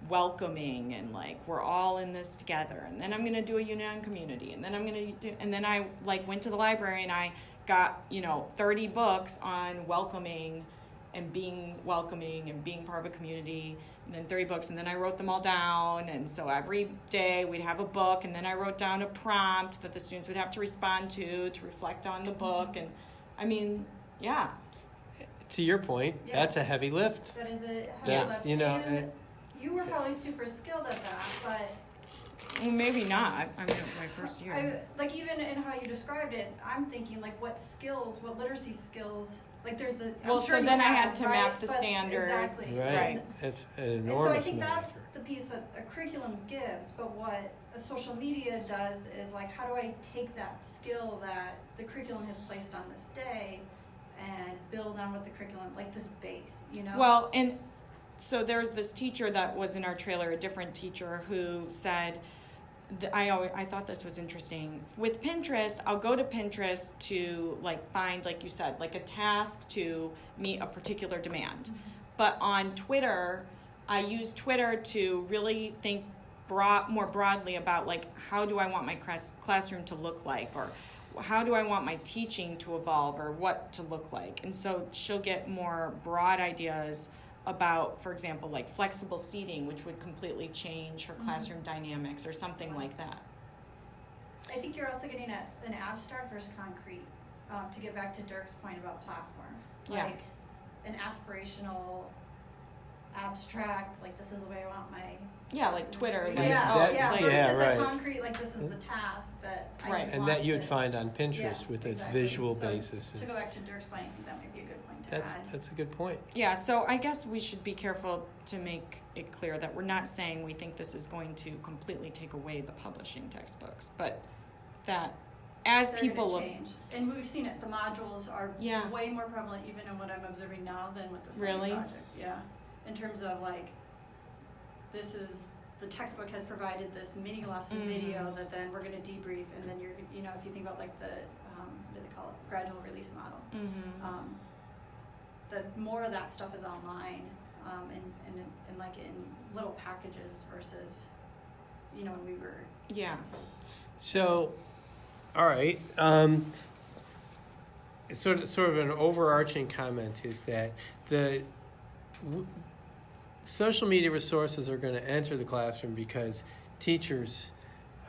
welcoming, and like we're all in this together. And then I'm going to do a unit on community, and then I'm going to do, and then I like went to the library and I got, you know, 30 books on welcoming and being welcoming and being part of a community, and then 30 books, and then I wrote them all down. And so every day we'd have a book, and then I wrote down a prompt that the students would have to respond to reflect on the book. And I mean, yeah. To your point, that's a heavy lift. That is a heavy That's, lift. you know, And you were probably super skilled at that, but Well, maybe not. I mean, it was my first year. like even in how you described it, I'm thinking like what skills, what literacy skills, like there's the. Well, I'm sure so you then I have had it, to right? map the But standards. Exactly. Right. It's an And so I enormous think amount of that's effort. the piece that a curriculum gives, but what a social media does is like, how do I take that skill that the curriculum has placed on this day and build on with the curriculum, like this base, you know? Well, and so there's this teacher that was in our trailer, a different teacher, who said, I thought this was interesting. With Pinterest, I'll go to Pinterest to like find, like you said, like a task to meet a particular demand. Mm-hmm. But on Twitter, I use Twitter to really think more broadly about like, how do I want my classroom to look like, or how do I want my teaching to evolve, or what to look like. And so she'll get more broad ideas about, for example, like flexible seating, which would completely change her classroom dynamics, or something like that. I think you're also getting at an abstract versus concrete, to get back to Dirk's point about platform. Yeah. Like an aspirational, abstract, like this is the way I want my... Yeah, like Twitter. Like, versus right. a concrete, like this is the task that I Right. just And want that you'd to- find on Pinterest with its exactly. visual So, basis. To go back to Dirk's point, I think that might be a good point to That's add. a good point. Yeah, so I guess we should be careful to make it clear that we're not saying we think this is going to completely take away the publishing textbooks, but that as They're people gonna look, change. And we've seen it, the modules are Yeah. way more prevalent even in what I'm observing now than with the study Really? project. Yeah, in terms of like, this is, the textbook has provided this mini lesson video that then we're gonna debrief, and then you're, you know, if you think about like the, what do they call it, gradual release model. That more of that stuff is online, and like in little packages versus, you know, when we were. yeah. So, all right. Sort of an overarching comment is that social media resources are going to enter the classroom because teachers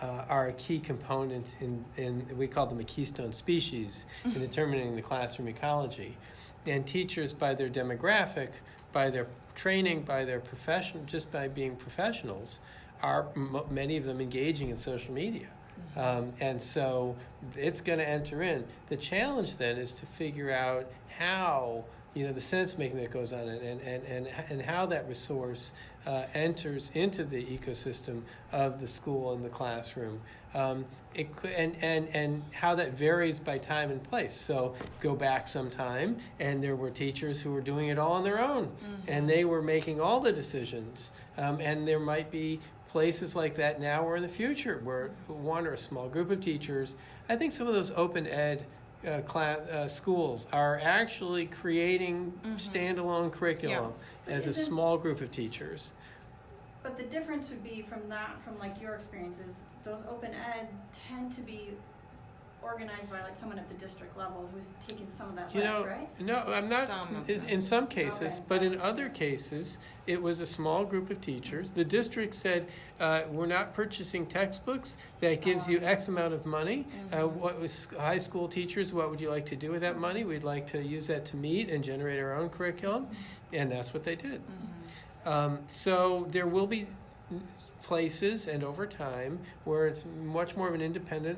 are a key component in we call them a keystone species in determining the classroom ecology. And teachers, by their demographic, by their training, by their profession, just by being professionals, are many of them engaging in social media. And so it's going to enter in. The challenge then is to figure out how, you know, the sense making that goes on and how that resource enters into the ecosystem of the school and the classroom. And how that varies by time and place. So go back some time, and there were teachers who were doing it all on their own, and they were making all the decisions. And there might be places like that now or in the future, where one or a small group of teachers, I think some of those open ed schools are actually creating standalone curriculum as a small group of teachers. But the difference would be from like your experience is those open ed tend to be organized by like someone at the district level who's taken some of that lift, right? No, I'm not. In some cases, but in other cases, it was a small group of teachers. The district said, "We're not purchasing textbooks. That gives you X amount of money. What was high school teachers? What would you like to do with that money? We'd like to use that to meet and generate our own curriculum," and that's what they did. So there will be places, and over time, where it's much more of an independent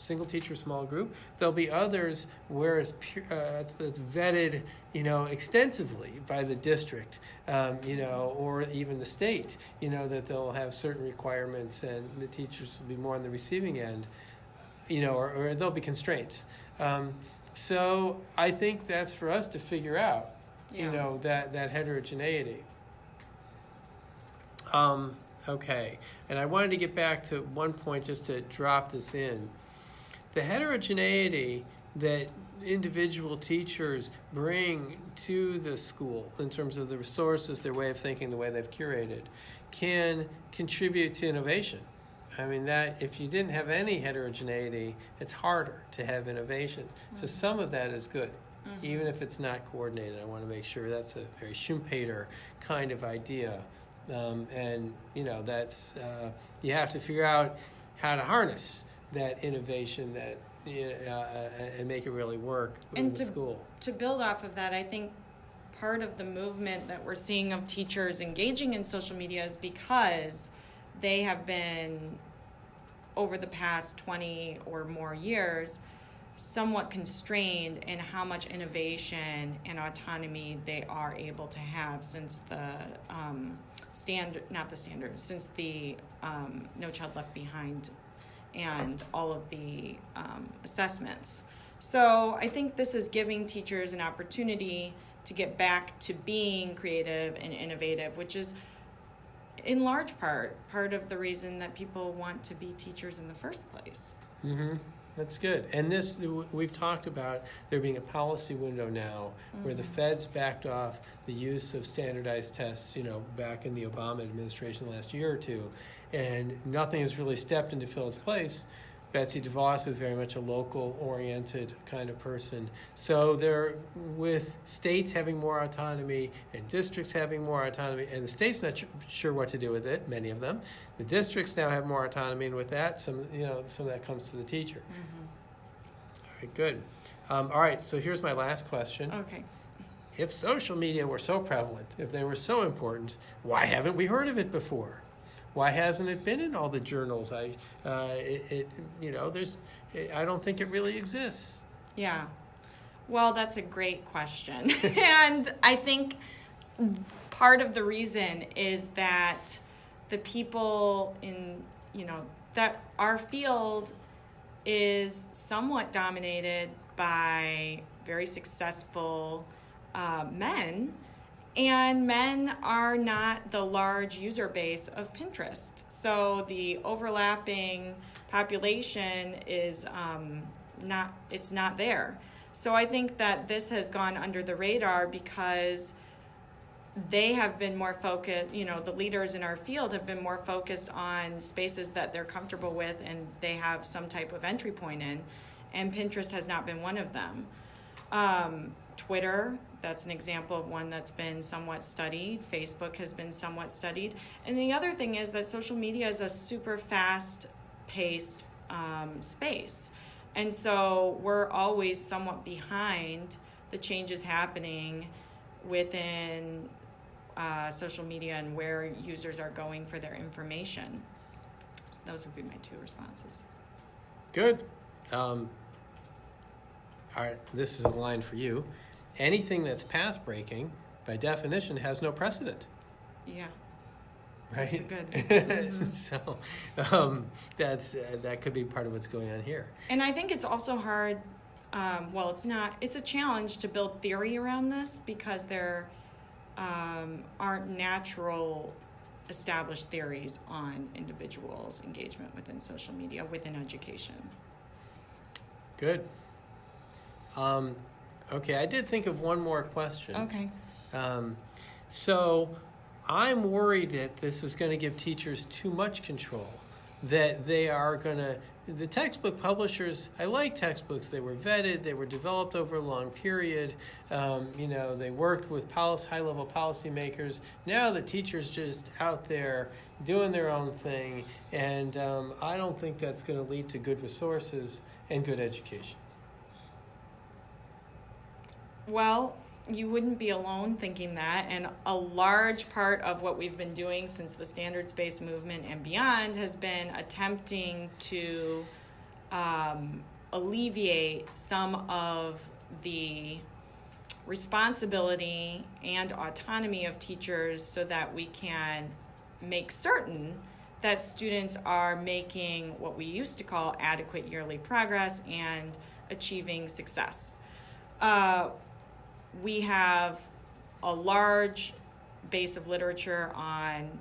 single teacher small group. There'll be others where it's vetted, extensively by the district, or even the state, that they'll have certain requirements and the teachers will be more on the receiving end, or there'll be constraints. So I think that's for us to figure out, that heterogeneity. Okay, and I wanted to get back to one point just to drop this in. The heterogeneity that individual teachers bring to the school in terms of the resources, their way of thinking, the way they've curated, can contribute to innovation. I mean, that if you didn't have any heterogeneity, it's harder to have innovation. So some of that is good, even if it's not coordinated. I want to make sure that's a very Schumpeter kind of idea. That's you have to figure out how to harness that innovation and make it really work in the school. To build off of that, I think part of the movement that we're seeing of teachers engaging in social media is because they have been, over the past 20 or more years, somewhat constrained in how much innovation and autonomy they are able to have since the since the No Child Left Behind and all of the assessments. So I think this is giving teachers an opportunity to get back to being creative and innovative, which is in large part of the reason that people want to be teachers in the first place. That's good. And this, we've talked about there being a policy window now where the feds backed off the use of standardized tests, back in the Obama administration last year or two, and nothing has really stepped in to fill its place. Betsy DeVos is very much a local-oriented kind of person. So they're, with states having more autonomy and districts having more autonomy, and the state's not sure what to do with it, many of them. The districts now have more autonomy, and with that, some of that comes to the teacher. All right, good. All right, so here's my last question. Okay. If social media were so prevalent, if they were so important, why haven't we heard of it before? Why hasn't it been in all the journals? I don't think it really exists. Yeah. Well, that's a great question. And I think part of the reason is that the people in, that our field is somewhat dominated by very successful men. And men are not the large user base of Pinterest. So the overlapping population is not there. So I think that this has gone under the radar because they have been more focused, the leaders in our field have been more focused on spaces that they're comfortable with and they have some type of entry point in. And Pinterest has not been one of them. Twitter, that's an example of one that's been somewhat studied. Facebook has been somewhat studied. And the other thing is that social media is a super fast-paced space. And so we're always somewhat behind the changes happening within social media and where users are going for their information. So those would be my two responses. Good. All right, this is a line for you. Anything that's path-breaking, by definition, has no precedent. Yeah. Right? That's good. So that could be part of what's going on here. And I think it's also hard, it's a challenge to build theory around this because there aren't natural established theories on individuals' engagement within social media, within education. Good. Okay, I did think of one more question. Okay. So I'm worried that this is going to give teachers too much control, that they are going to, the textbook publishers, I like textbooks. They were vetted, they were developed over a long period. They worked with high-level policymakers. Now the teacher's just out there doing their own thing, and I don't think that's going to lead to good resources and good education. Well, you wouldn't be alone thinking that, and a large part of what we've been doing since the standards-based movement and beyond has been attempting to alleviate some of the responsibility and autonomy of teachers so that we can make certain that students are making what we used to call adequate yearly progress and achieving success. We have a large base of literature on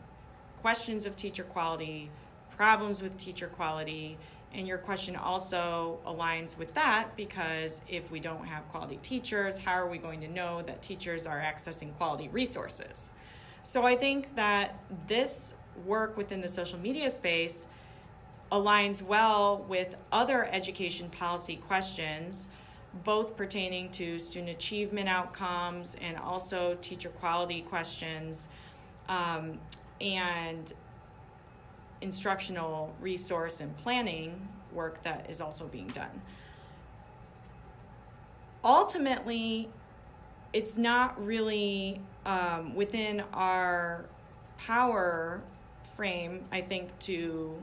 questions of teacher quality, problems with teacher quality, and your question also aligns with that, because if we don't have quality teachers, how are we going to know that teachers are accessing quality resources? So I think that this work within the social media space aligns well with other education policy questions, both pertaining to student achievement outcomes and also teacher quality questions, and instructional resource and planning work that is also being done. Ultimately, it's not really within our power frame, I think, to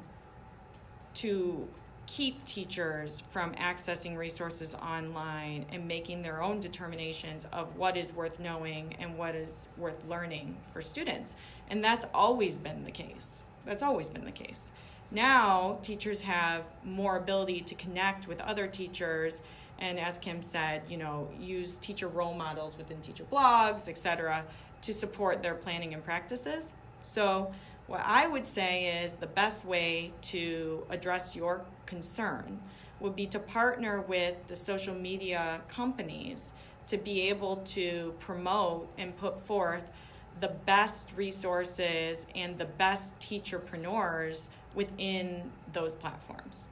keep teachers from accessing resources online and making their own determinations of what is worth knowing and what is worth learning for students. And that's always been the case. Now, teachers have more ability to connect with other teachers, and as Kim said, use teacher role models within teacher blogs, etc., to support their planning and practices. So what I would say is the best way to address your concern would be to partner with the social media companies to be able to promote and put forth the best resources and the best teacherpreneurs within those platforms.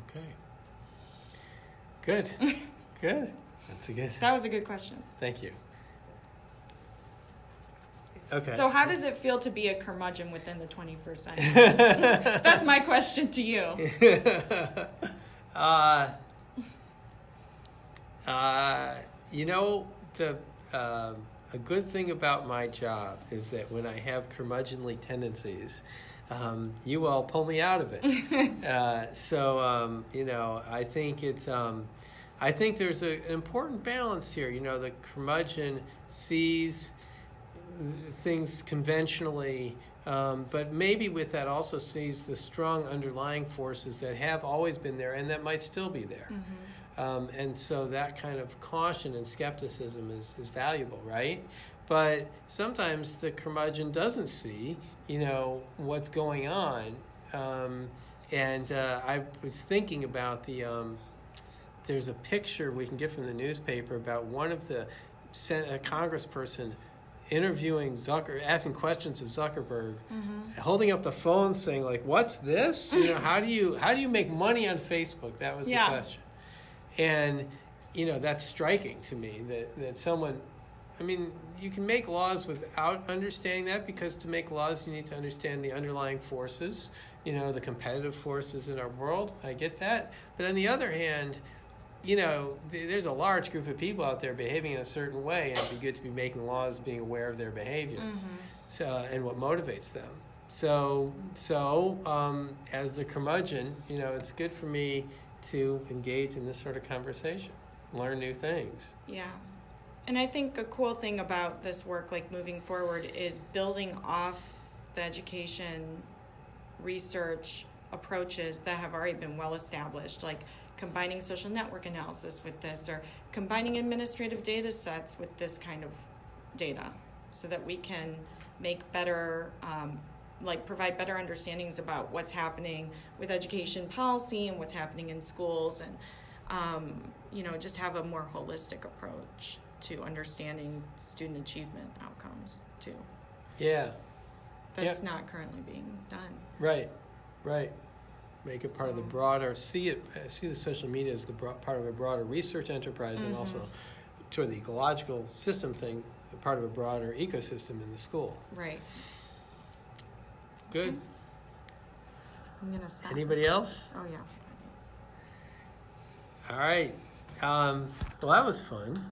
Okay. Good. Good. That was a good question. Thank you. Okay. So how does it feel to be a curmudgeon within the 21st century? That's my question to you. A good thing about my job is that when I have curmudgeonly tendencies, you all pull me out of it. I think there's an important balance here. The curmudgeon sees things conventionally, but maybe with that also sees the strong underlying forces that have always been there and that might still be there. Mm-hmm. And so that kind of caution and skepticism is valuable, right? But sometimes the curmudgeon doesn't see, what's going on. I was thinking about there's a picture we can get from the newspaper about one of the congressperson interviewing asking questions of Zuckerberg, mm-hmm. holding up the phone saying, like, what's this? How do you make money on Facebook? That was the question. And, that's striking to me that someone, you can make laws without understanding that, because to make laws you need to understand the underlying forces, the competitive forces in our world. I get that. But on the other hand, there's a large group of people out there behaving in a certain way, and it'd be good to be making laws, being aware of their behavior, mm-hmm. And what motivates them. So as the curmudgeon, it's good for me to engage in this sort of conversation, learn new things. Yeah. And I think a cool thing about this work, like moving forward, is building off the education research approaches that have already been well established, like combining social network analysis with this, or combining administrative data sets with this kind of data, so that we can make better, provide better understandings about what's happening with education policy and what's happening in schools, and just have a more holistic approach to understanding student achievement outcomes too. Yeah. That's not currently being done. Right. Make it part of the broader, see the social media as the part of a broader research enterprise, and also toward the ecological system thing, part of a broader ecosystem in the school. Right. Good. I'm going to stop. Anybody else? Oh, yeah. All right. Well, that was fun.